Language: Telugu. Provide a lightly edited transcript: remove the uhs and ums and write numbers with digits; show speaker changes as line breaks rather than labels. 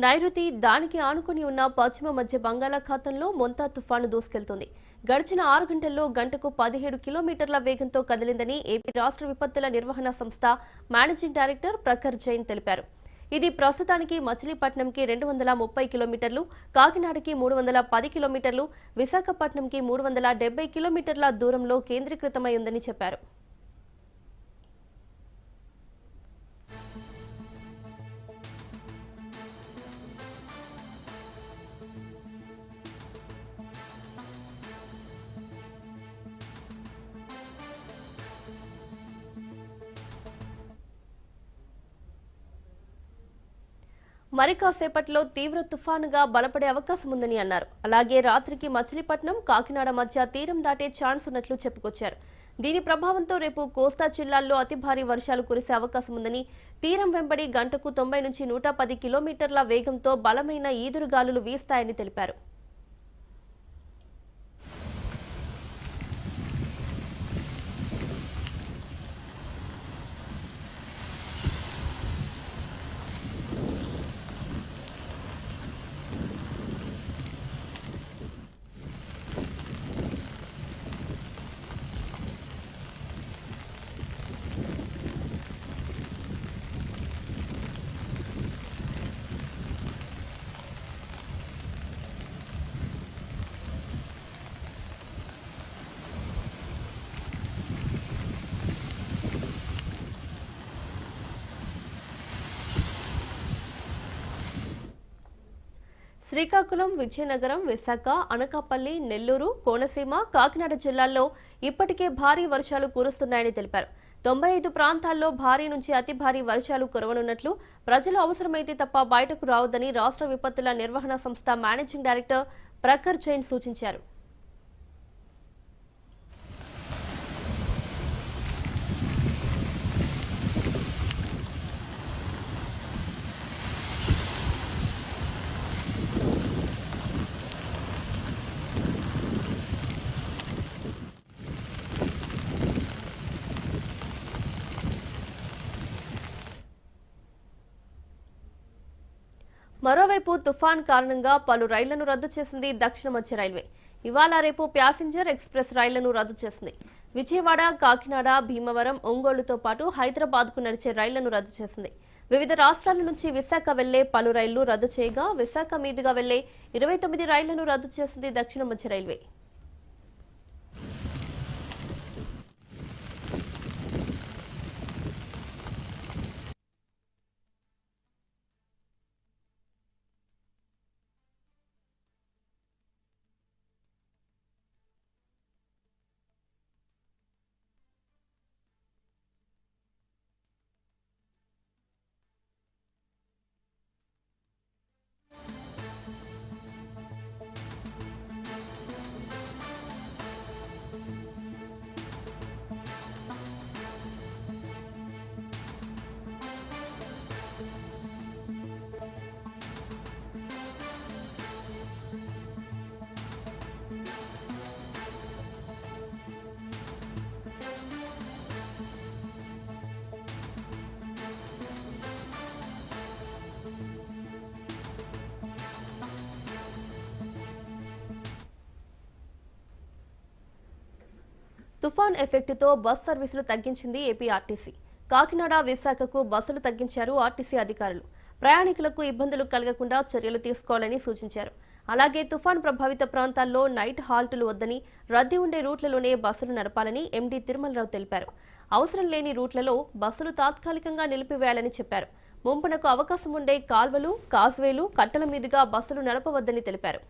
నైరుతి దానికి ఆనుకుని ఉన్న పశ్చిమ మధ్య బంగాళాఖాతంలో మొంతా తుఫాను దూసుకెళ్తోంది. గడిచిన 6 గంటల్లో గంటకు 17 కిలోమీటర్ల వేగంతో కదిలిందని ఏపీ రాష్ట్ర విపత్తుల నిర్వహణ సంస్థ మేనేజింగ్ డైరెక్టర్ ప్రఖర్ జైన్ తెలిపారు. ఇది ప్రస్తుతానికి మచిలీపట్నంకి 230 కిలోమీటర్లు, కాకినాడకి 310 కిలోమీటర్లు, విశాఖపట్నంకి 370 కిలోమీటర్ల దూరంలో కేంద్రీకృతమై ఉందని చెప్పారు. మరి కాసేపట్లో తీవ్ర తుఫానుగా బలపడే అవకాశం ఉందని అన్నారు. అలాగే రాత్రికి మచిలీపట్నం, కాకినాడ మధ్య తీరం దాటే ఛాన్స్ ఉన్నట్లు చెప్పుకొచ్చారు. దీని ప్రభావంతో రేపు కోస్తా జిల్లాల్లో అతి భారీ వర్షాలు కురిసే అవకాశం ఉందని, తీరం వెంబడి గంటకు 90 నుంచి 110 కిలోమీటర్ల వేగంతో బలమైన ఈదురుగాలులు వీస్తాయని తెలిపారు. శ్రీకాకుళం, విజయనగరం, విశాఖ, అనకాపల్లి, నెల్లూరు, కోనసీమ, కాకినాడ జిల్లాల్లో ఇప్పటికే భారీ వర్షాలు కురుస్తున్నాయని తెలిపారు. 95 ప్రాంతాల్లో భారీ నుంచి అతి భారీ వర్షాలు కురవనున్నట్లు, ప్రజలు అవసరమైతే తప్ప బయటకు రావద్దని రాష్ట్ర విపత్తుల నిర్వహణ సంస్థ మేనేజింగ్ డైరెక్టర్ ప్రఖర్ జైన్ సూచించారు. మరోవైపు తుఫాన్ కారణంగా పలు రైళ్లను రద్దు చేసింది దక్షిణ మధ్య రైల్వే. ఇవాళ రేపు ప్యాసింజర్ ఎక్స్ప్రెస్ రైళ్లను రద్దు చేసింది. విజయవాడ, కాకినాడ, భీమవరం, ఒంగోలుతో పాటు హైదరాబాద్కు నడిచే రైళ్లను రద్దు చేసింది. వివిధ రాష్ట్రాల నుంచి విశాఖ వెళ్లే పలు రైళ్లు రద్దు చేయగా, విశాఖ మీదుగా వెళ్లే 29 రైళ్లను రద్దు చేసింది దక్షిణ మధ్య రైల్వే. తుఫాన్ ఎఫెక్ట్తో బస్ సర్వీసులు తగ్గించింది ఏపీ ఆర్టీసీ. కాకినాడ, విశాఖకు బస్సులు తగ్గించారు ఆర్టీసీ అధికారులు. ప్రయాణికులకు ఇబ్బందులు కలగకుండా చర్యలు తీసుకోవాలని సూచించారు. అలాగే తుఫాన్ ప్రభావిత ప్రాంతాల్లో నైట్ హాల్టులు వద్దని, రద్దీ ఉండే రూట్లలోనే బస్సులు నడపాలని ఎండీ తిరుమలరావు తెలిపారు. అవసరం లేని రూట్లలో బస్సులు తాత్కాలికంగా నిలిపివేయాలని చెప్పారు. ముంపునకు అవకాశం ఉండే కాల్వలు, కాజ్వేలు, కట్టల మీదుగా బస్సులు నడపవద్దని తెలిపారు.